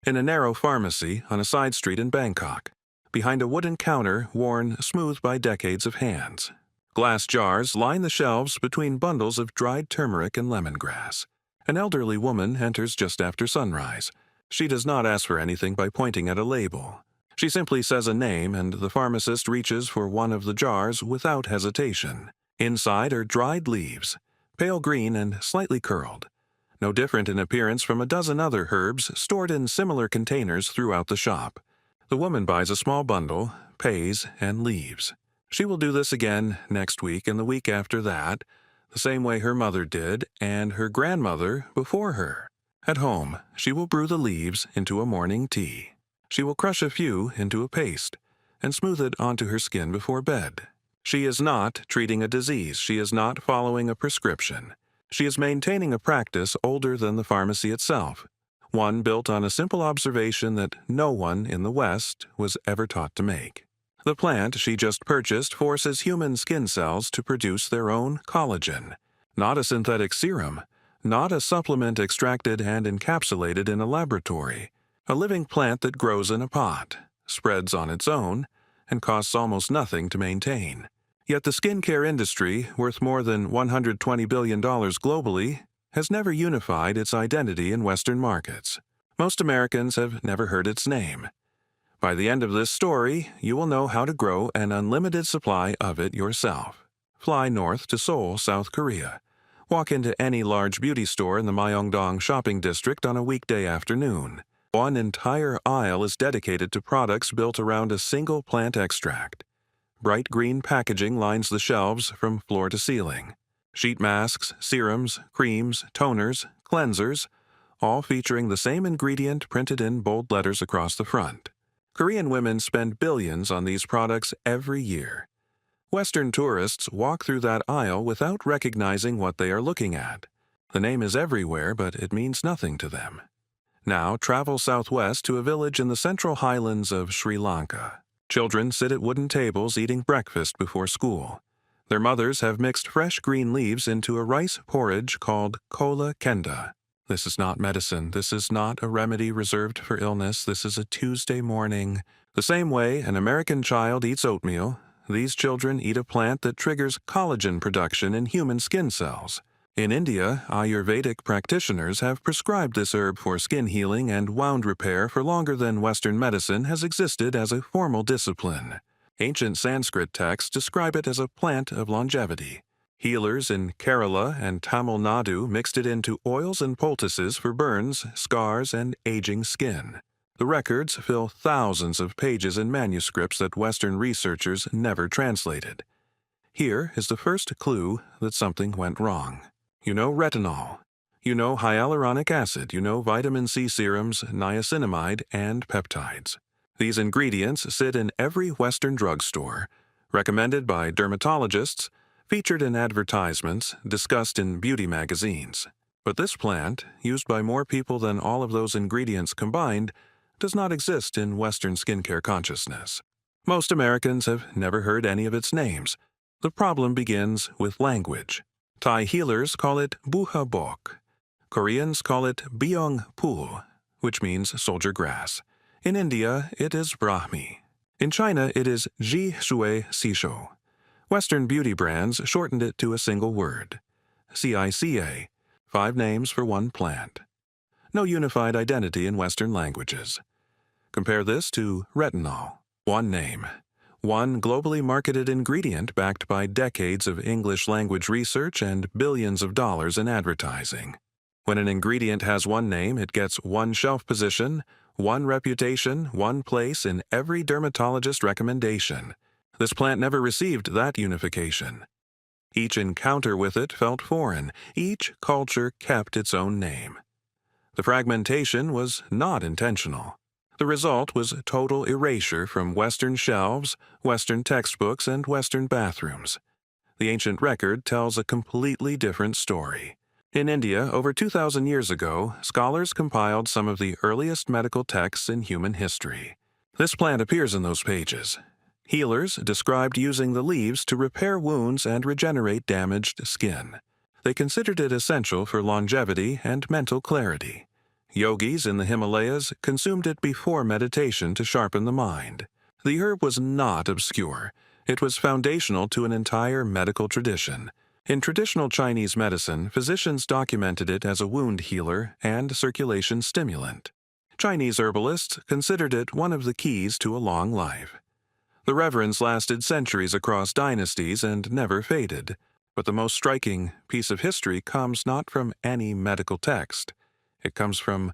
in a narrow pharmacy on a side street in Bangkok, behind a wooden counter worn smooth by decades of hands. Glass jars line the shelves between bundles of dried turmeric and lemongrass. An elderly woman enters just after sunrise. She does not ask for anything by pointing at a label. She simply says a name, and the pharmacist reaches for one of the jars without hesitation. Inside are dried leaves, pale green and slightly curled, no different in appearance from a dozen other herbs stored in similar containers throughout the shop. The woman buys a small bundle, pays, and leaves. She will do this again next week and the week after that, the same way her mother did and her grandmother before her. At home, she will brew the leaves into a morning tea. She will crush a few into a paste and smooth it onto her skin before bed. She is not treating a disease. She is not following a prescription. She is maintaining a practice older than the pharmacy itself, one built on a simple observation that no one in the West was ever taught to make. The plant she just purchased forces human skin cells to produce their own collagen, not a synthetic serum, not a supplement extracted and encapsulated in a laboratory, a living plant that grows in a pot, spreads on its own, and costs almost nothing to maintain. Yet the skincare industry, worth more than $120 billion globally, has never unified its identity in Western markets. Most Americans have never heard its name. By the end of this story, you will know how to grow an unlimited supply of it yourself. Fly north to Seoul, South Korea. Walk into any large beauty store in the Myeongdong shopping district on a weekday afternoon. One entire aisle is dedicated to products built around a single plant extract. Bright green packaging lines the shelves from floor to ceiling. Sheet masks, serums, creams, toners, cleansers, all featuring the same ingredient printed in bold letters across the front. Korean women spend billions on these products every year. Western tourists walk through that aisle without recognizing what they are looking at. The name is everywhere, but it means nothing to them. Now travel southwest to a village in the central highlands of Sri Lanka. Children sit at wooden tables eating breakfast before school. Their mothers have mixed fresh green leaves into a rice porridge called Collagen. This is not medicine. This is not a remedy reserved for illness. This is a Tuesday morning. The same way an American child eats oatmeal, these children eat a plant that triggers collagen production in human skin cells. In India, Ayurvedic practitioners have prescribed this herb for skin healing and wound repair for longer than Western medicine has existed as a formal discipline. Ancient Sanskrit texts describe it as a plant of longevity. Healers in Kerala and Tamil Nadu mixed it into oils and poultices for burns, scars, and aging skin. The records fill thousands of pages in manuscripts that Western researchers never translated. Here is the first clue that something went wrong. You know retinol. You know hyaluronic acid. You know vitamin C serums, niacinamide, and peptides. These ingredients sit in every Western drugstore, recommended by dermatologists, featured in advertisements, discussed in beauty magazines. But this plant, used by more people than all of those ingredients combined, does not exist in Western skincare consciousness. Most Americans have never heard any of its names. The problem begins with language. Thai healers call it buha bok. Koreans call it byung pul, which means soldier grass. In India, it is brahmi. In China, it is ji shui sisho. Western beauty brands shortened it to a single word. CICA, 5 names for one plant. No unified identity in Western languages. Compare this to retinol. One name. One globally marketed ingredient backed by decades of English language research and billions of dollars in advertising. When an ingredient has one name, it gets one shelf position, one reputation, one place in every dermatologist recommendation. This plant never received that unification. Each encounter with it felt foreign. Each culture kept its own name. The fragmentation was not intentional. The result was total erasure from Western shelves, Western textbooks, and Western bathrooms. The ancient record tells a completely different story. In India, over 2,000 years ago, scholars compiled some of the earliest medical texts in human history. This plant appears in those pages. Healers described using the leaves to repair wounds and regenerate damaged skin. They considered it essential for longevity and mental clarity. Yogis in the Himalayas consumed it before meditation to sharpen the mind. The herb was not obscure. It was foundational to an entire medical tradition. In traditional Chinese medicine, physicians documented it as a wound healer and circulation stimulant. Chinese herbalists considered it one of the keys to a long life. The reverence lasted centuries across dynasties and never faded. But the most striking piece of history comes not from any medical text. It comes from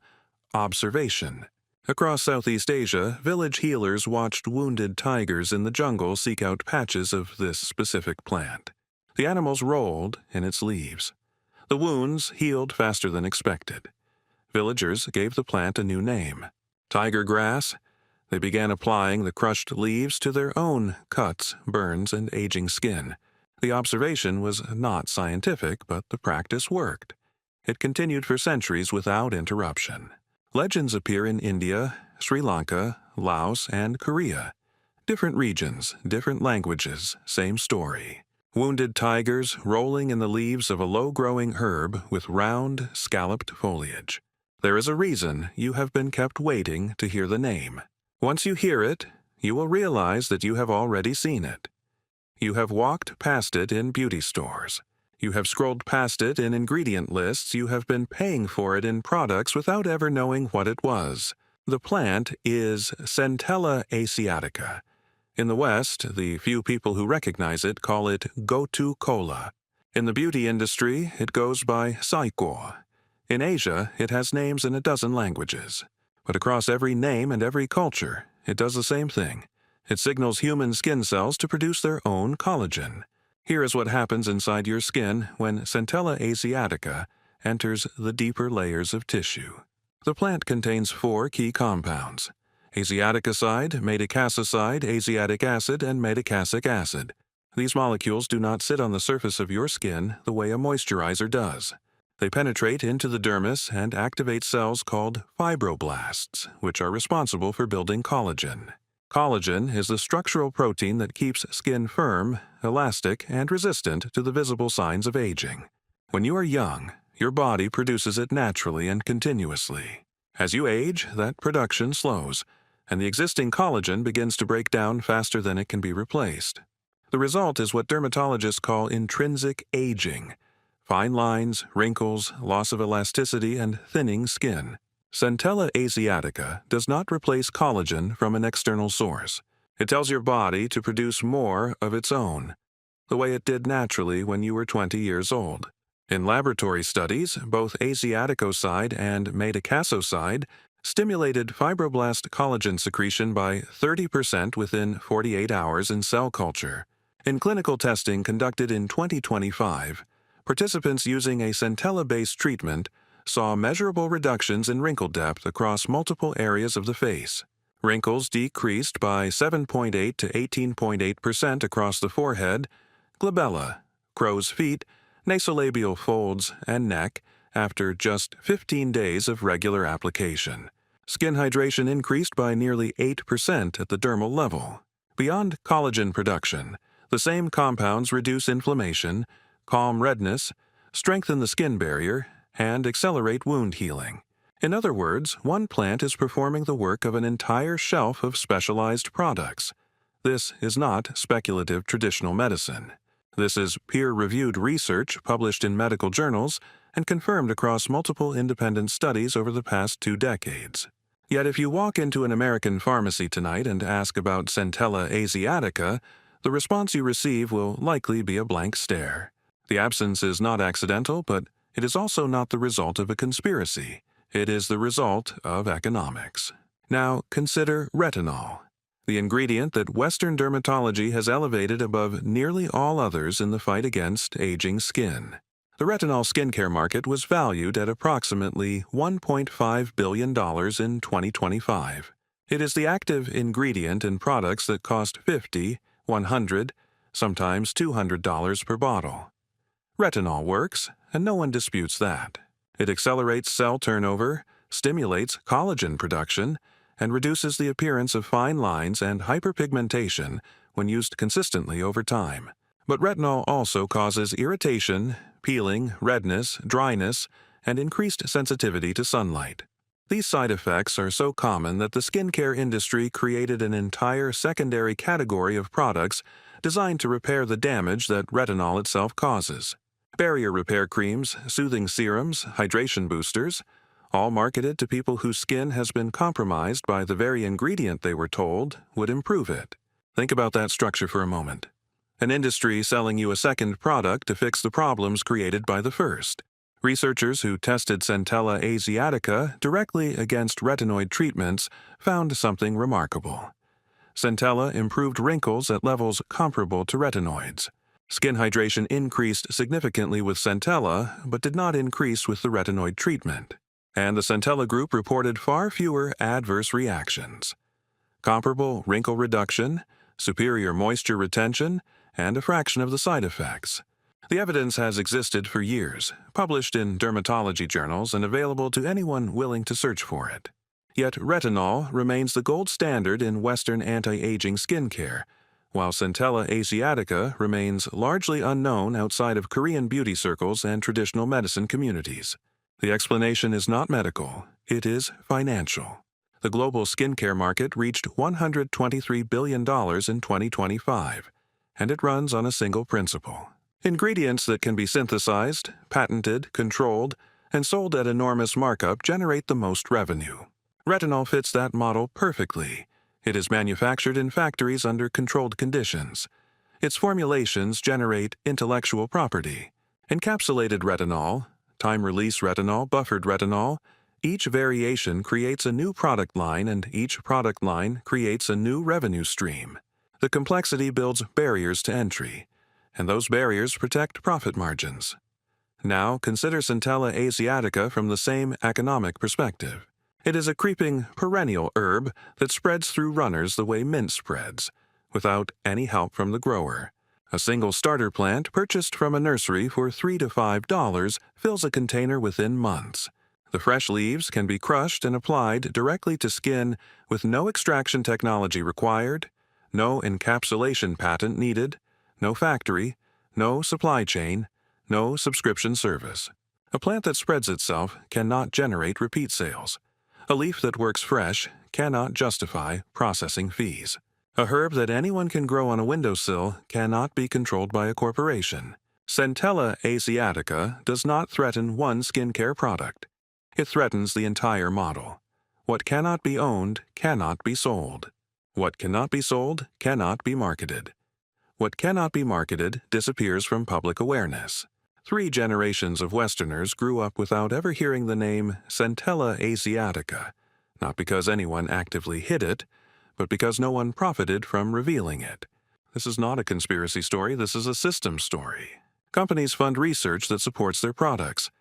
observation. Across Southeast Asia, village healers watched wounded tigers in the jungle seek out patches of this specific plant. The animals rolled in its leaves. The wounds healed faster than expected. Villagers gave the plant a new name, tiger grass. They began applying the crushed leaves to their own cuts, burns, and aging skin. The observation was not scientific, but the practice worked. It continued for centuries without interruption. Legends appear in India, Sri Lanka, Laos, and Korea. Different regions, different languages, same story. Wounded tigers rolling in the leaves of a low-growing herb with round, scalloped foliage. There is a reason you have been kept waiting to hear the name. Once you hear it, you will realize that you have already seen it. You have walked past it in beauty stores. You have scrolled past it in ingredient lists. You have been paying for it in products without ever knowing what it was. The plant is Centella asiatica. In the West, the few people who recognize it call it go-to cola. In the beauty industry, it goes by saiko. In Asia, it has names in a dozen languages. But across every name and every culture, it does the same thing. It signals human skin cells to produce their own collagen. Here is what happens inside your skin when Centella asiatica enters the deeper layers of tissue. The plant contains 4 key compounds: asiaticoside, madecassicide, asiatic acid, and madecassic acid. These molecules do not sit on the surface of your skin the way a moisturizer does. They penetrate into the dermis and activate cells called fibroblasts, which are responsible for building collagen. Collagen is the structural protein that keeps skin firm, elastic, and resistant to the visible signs of aging. When you are young, your body produces it naturally and continuously. As you age, that production slows, and the existing collagen begins to break down faster than it can be replaced. The result is what dermatologists call intrinsic aging: fine lines, wrinkles, loss of elasticity, and thinning skin. Centella asiatica does not replace collagen from an external source. It tells your body to produce more of its own, the way it did naturally when you were 20 years old. In laboratory studies, both asiaticoside and madecassicide stimulated fibroblast collagen secretion by 30% within 48 hours in cell culture. In clinical testing conducted in 2025, participants using a Centella-based treatment saw measurable reductions in wrinkle depth across multiple areas of the face. Wrinkles decreased by 7.8 to 18.8% across the forehead, glabella, crow's feet, nasolabial folds, and neck after just 15 days of regular application. Skin hydration increased by nearly 8% at the dermal level. Beyond collagen production, the same compounds reduce inflammation, calm redness, strengthen the skin barrier, and accelerate wound healing. In other words, one plant is performing the work of an entire shelf of specialized products. This is not speculative traditional medicine. This is peer-reviewed research published in medical journals and confirmed across multiple independent studies over the past 2 decades. Yet if you walk into an American pharmacy tonight and ask about Centella asiatica, the response you receive will likely be a blank stare. The absence is not accidental, but it is also not the result of a conspiracy. It is the result of economics. Now consider retinol, the ingredient that Western dermatology has elevated above nearly all others in the fight against aging skin. The retinol skincare market was valued at approximately $1.5 billion in 2025. It is the active ingredient in products that cost $50, $100, sometimes $200 per bottle. Retinol works, and no one disputes that. It accelerates cell turnover, stimulates collagen production, and reduces the appearance of fine lines and hyperpigmentation when used consistently over time. But retinol also causes irritation, peeling, redness, dryness, and increased sensitivity to sunlight. These side effects are so common that the skincare industry created an entire secondary category of products designed to repair the damage that retinol itself causes. Barrier repair creams, soothing serums, hydration boosters, all marketed to people whose skin has been compromised by the very ingredient they were told would improve it. Think about that structure for a moment. An industry selling you a second product to fix the problems created by the first. Researchers who tested Centella asiatica directly against retinoid treatments found something remarkable. Centella improved wrinkles at levels comparable to retinoids. Skin hydration increased significantly with Centella, but did not increase with the retinoid treatment. And the Centella group reported far fewer adverse reactions. Comparable wrinkle reduction, superior moisture retention, and a fraction of the side effects. The evidence has existed for years, published in dermatology journals and available to anyone willing to search for it. Yet retinol remains the gold standard in Western anti-aging skincare, while Centella asiatica remains largely unknown outside of Korean beauty circles and traditional medicine communities. The explanation is not medical, it is financial. The global skincare market reached $123 billion in 2025, and it runs on a single principle. Ingredients that can be synthesized, patented, controlled, and sold at enormous markup generate the most revenue. Retinol fits that model perfectly. It is manufactured in factories under controlled conditions. Its formulations generate intellectual property. Encapsulated retinol, time-release retinol, buffered retinol, each variation creates a new product line, and each product line creates a new revenue stream. The complexity builds barriers to entry, and those barriers protect profit margins. Now consider Centella asiatica from the same economic perspective. It is a creeping, perennial herb that spreads through runners the way mint spreads, without any help from the grower. A single starter plant purchased from a nursery for $3 to $5 fills a container within months. The fresh leaves can be crushed and applied directly to skin with no extraction technology required, no encapsulation patent needed, no factory, no supply chain, no subscription service. A plant that spreads itself cannot generate repeat sales. A leaf that works fresh cannot justify processing fees. A herb that anyone can grow on a windowsill cannot be controlled by a corporation. Centella asiatica does not threaten one skincare product. It threatens the entire model. What cannot be owned cannot be sold. What cannot be sold cannot be marketed. What cannot be marketed disappears from public awareness. 3 generations of Westerners grew up without ever hearing the name Centella asiatica, not because anyone actively hid it, but because no one profited from revealing it. This is not a conspiracy story, this is a system story. Companies fund research that supports their products.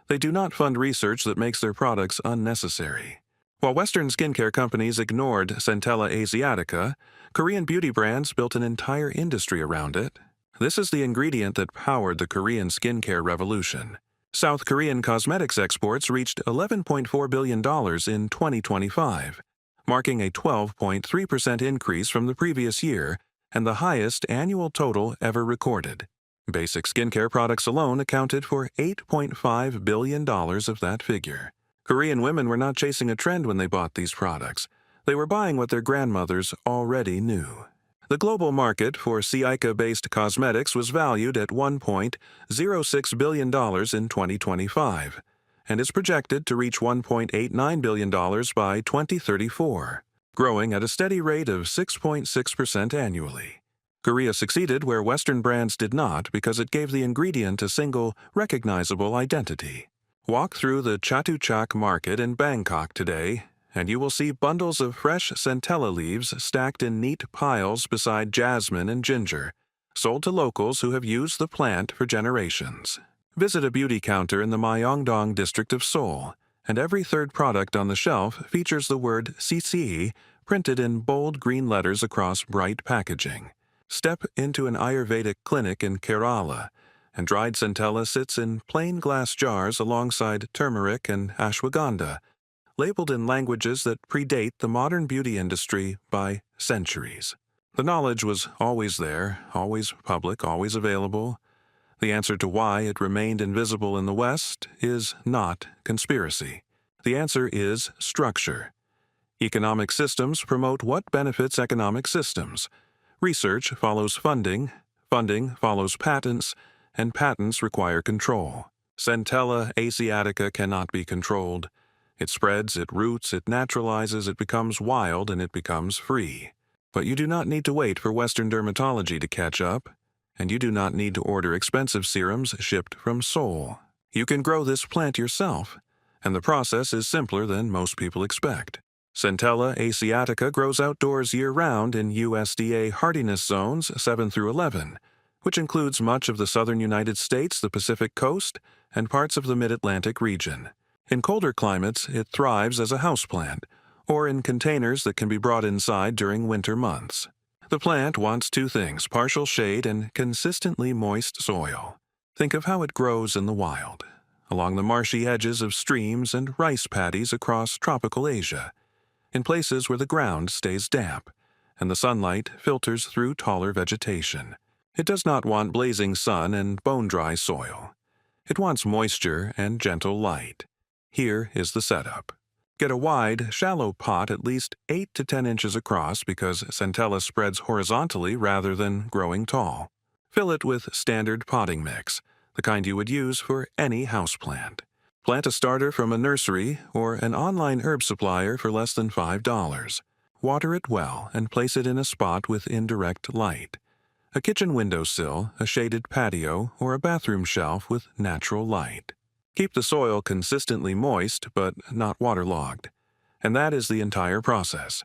They do not fund research that makes their products unnecessary. While Western skincare companies ignored Centella asiatica, Korean beauty brands built an entire industry around it. This is the ingredient that powered the Korean skincare revolution. South Korean cosmetics exports reached $11.4 billion in 2025, marking a 12.3% increase from the previous year and the highest annual total ever recorded. Basic skincare products alone accounted for $8.5 billion of that figure. Korean women were not chasing a trend when they bought these products. They were buying what their grandmothers already knew. The global market for asiatica-based cosmetics was valued at $1.06 billion in 2025, and is projected to reach $1.89 billion by 2034, growing at a steady rate of 6.6% annually. Korea succeeded where Western brands did not because it gave the ingredient a single, recognizable identity. Walk through the Chatuchak market in Bangkok today, and you will see bundles of fresh Centella leaves stacked in neat piles beside jasmine and ginger, sold to locals who have used the plant for generations. Visit a beauty counter in the Myeongdong district of Seoul, and every third product on the shelf features the word CC printed in bold green letters across bright packaging. Step into an Ayurvedic clinic in Kerala, and dried Centella sits in plain glass jars alongside turmeric and ashwagandha, labeled in languages that predate the modern beauty industry by centuries. The knowledge was always there, always public, always available. The answer to why it remained invisible in the West is not conspiracy. The answer is structure. Economic systems promote what benefits economic systems. Research follows funding, funding follows patents, and patents require control. Centella asiatica cannot be controlled. It spreads, it roots, it naturalizes, it becomes wild, and it becomes free. But you do not need to wait for Western dermatology to catch up, and you do not need to order expensive serums shipped from Seoul. You can grow this plant yourself, and the process is simpler than most people expect. Centella asiatica grows outdoors year-round in USDA hardiness zones 7 through 11, which includes much of the southern United States, the Pacific Coast, and parts of the Mid-Atlantic region. In colder climates, it thrives as a houseplant, or in containers that can be brought inside during winter months. The plant wants two things: partial shade and consistently moist soil. Think of how it grows in the wild, along the marshy edges of streams and rice paddies across tropical Asia, in places where the ground stays damp and the sunlight filters through taller vegetation. It does not want blazing sun and bone-dry soil. It wants moisture and gentle light. Here is the setup. Get a wide, shallow pot at least 8 to 10 inches across because Centella spreads horizontally rather than growing tall. Fill it with standard potting mix, the kind you would use for any houseplant. Plant a starter from a nursery or an online herb supplier for less than $5. Water it well and place it in a spot with indirect light. A kitchen windowsill, a shaded patio, or a bathroom shelf with natural light. Keep the soil consistently moist but not waterlogged. And that is the entire process.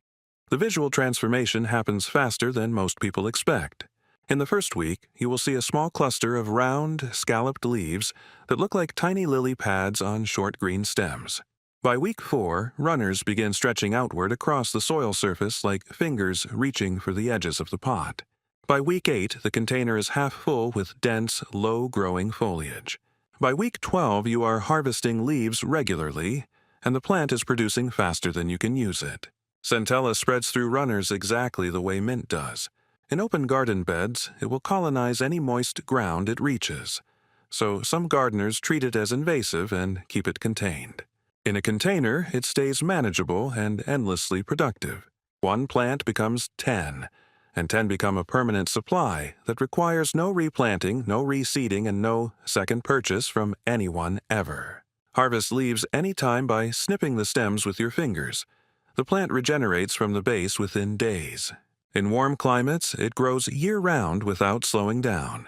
The visual transformation happens faster than most people expect. In the first week, you will see a small cluster of round, scalloped leaves that look like tiny lily pads on short green stems. By week 4, runners begin stretching outward across the soil surface like fingers reaching for the edges of the pot. By week 8, the container is half full with dense, low-growing foliage. By week 12, you are harvesting leaves regularly, and the plant is producing faster than you can use it. Centella spreads through runners exactly the way mint does. In open garden beds, it will colonize any moist ground it reaches, so some gardeners treat it as invasive and keep it contained. In a container, it stays manageable and endlessly productive. One plant becomes 10, and 10 become a permanent supply that requires no replanting, no reseeding, and no second purchase from anyone ever. Harvest leaves anytime by snipping the stems with your fingers. The plant regenerates from the base within days. In warm climates, it grows year-round without slowing down.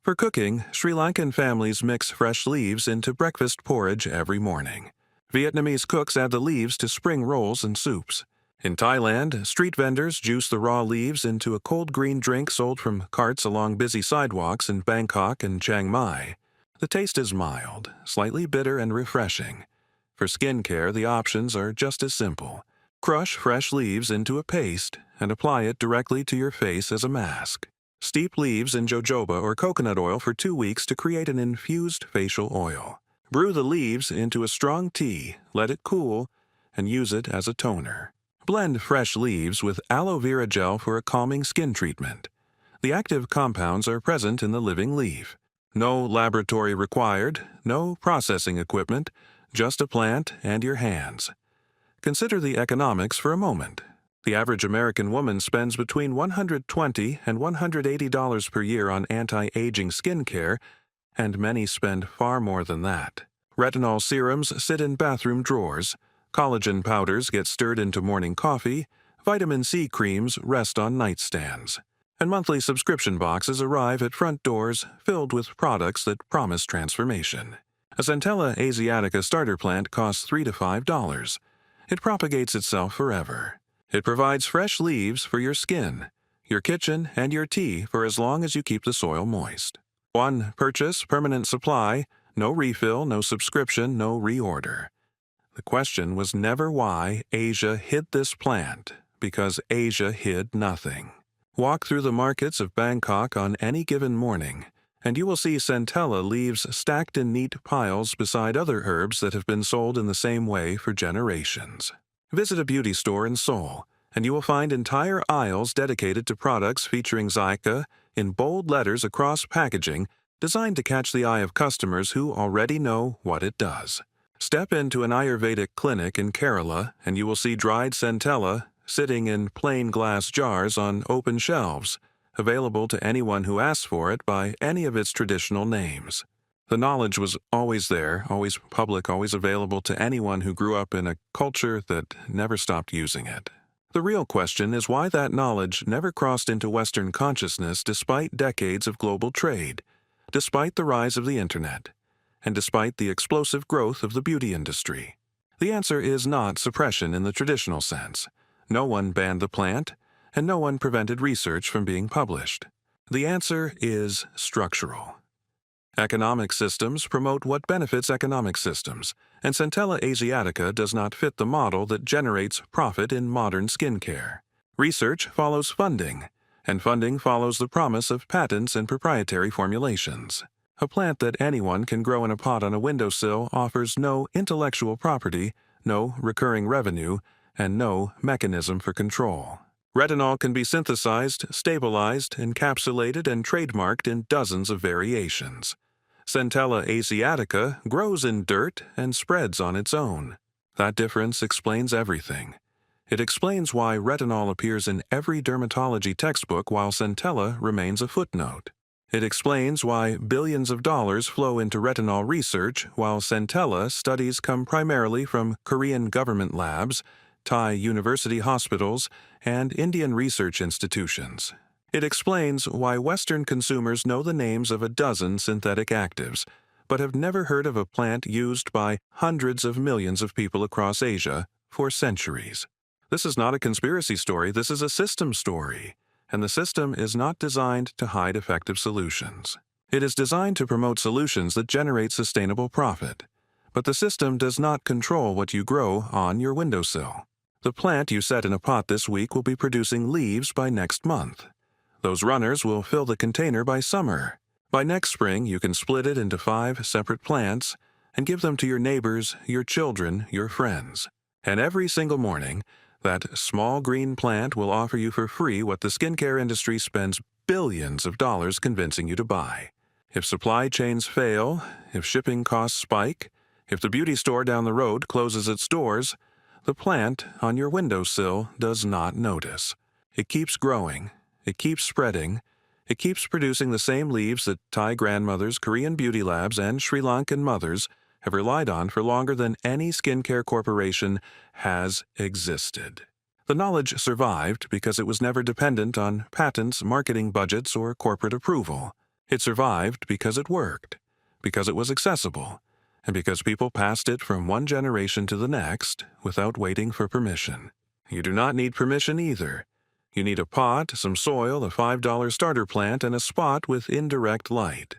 For cooking, Sri Lankan families mix fresh leaves into breakfast porridge every morning. Vietnamese cooks add the leaves to spring rolls and soups. In Thailand, street vendors juice the raw leaves into a cold green drink sold from carts along busy sidewalks in Bangkok and Chiang Mai. The taste is mild, slightly bitter and refreshing. For skin care, the options are just as simple. Crush fresh leaves into a paste and apply it directly to your face as a mask. Steep leaves in jojoba or coconut oil for 2 weeks to create an infused facial oil. Brew the leaves into a strong tea, let it cool, and use it as a toner. Blend fresh leaves with aloe vera gel for a calming skin treatment. The active compounds are present in the living leaf. No laboratory required, no processing equipment, just a plant and your hands. Consider the economics for a moment. The average American woman spends between $120 and $180 per year on anti-aging skincare, and many spend far more than that. Retinol serums sit in bathroom drawers. Collagen powders get stirred into morning coffee, vitamin C creams rest on nightstands, and monthly subscription boxes arrive at front doors filled with products that promise transformation. A Centella asiatica starter plant costs $3 to $5. It propagates itself forever. It provides fresh leaves for your skin, your kitchen, and your tea for as long as you keep the soil moist. One purchase, permanent supply, no refill, no subscription, no reorder. The question was never why Asia hid this plant, because Asia hid nothing. Walk through the markets of Bangkok on any given morning, and you will see Centella leaves stacked in neat piles beside other herbs that have been sold in the same way for generations. Visit a beauty store in Seoul, and you will find entire aisles dedicated to products featuring Zyka in bold letters across packaging designed to catch the eye of customers who already know what it does. Step into an Ayurvedic clinic in Kerala and you will see dried Centella sitting in plain glass jars on open shelves, available to anyone who asks for it by any of its traditional names. The knowledge was always there, always public, always available to anyone who grew up in a culture that never stopped using it. The real question is why that knowledge never crossed into Western consciousness despite decades of global trade, despite the rise of the Internet, and despite the explosive growth of the beauty industry. The answer is not suppression in the traditional sense. No one banned the plant, and no one prevented research from being published. The answer is structural. Economic systems promote what benefits economic systems, and Centella asiatica does not fit the model that generates profit in modern skincare. Research follows funding, and funding follows the promise of patents and proprietary formulations. A plant that anyone can grow in a pot on a windowsill offers no intellectual property, no recurring revenue, and no mechanism for control. Retinol can be synthesized, stabilized, encapsulated, and trademarked in dozens of variations. Centella asiatica grows in dirt and spreads on its own. That difference explains everything. It explains why retinol appears in every dermatology textbook while Centella remains a footnote. It explains why billions of dollars flow into retinol research while Centella studies come primarily from Korean government labs, Thai university hospitals, and Indian research institutions. It explains why Western consumers know the names of a dozen synthetic actives, but have never heard of a plant used by hundreds of millions of people across Asia for centuries. This is not a conspiracy story, this is a system story, and the system is not designed to hide effective solutions. It is designed to promote solutions that generate sustainable profit. But the system does not control what you grow on your windowsill. The plant you set in a pot this week will be producing leaves by next month. Those runners will fill the container by summer. By next spring, you can split it into 5 separate plants and give them to your neighbors, your children, your friends. And every single morning, that small green plant will offer you for free what the skincare industry spends billions of dollars convincing you to buy. If supply chains fail, if shipping costs spike, if the beauty store down the road closes its doors, the plant on your windowsill does not notice. It keeps growing. It keeps spreading. It keeps producing the same leaves that Thai grandmothers, Korean beauty labs, and Sri Lankan mothers have relied on for longer than any skincare corporation has existed. The knowledge survived because it was never dependent on patents, marketing budgets, or corporate approval. It survived because it worked, because it was accessible, and because people passed it from one generation to the next without waiting for permission. You do not need permission either. You need a pot, some soil, a $5 starter plant, and a spot with indirect light.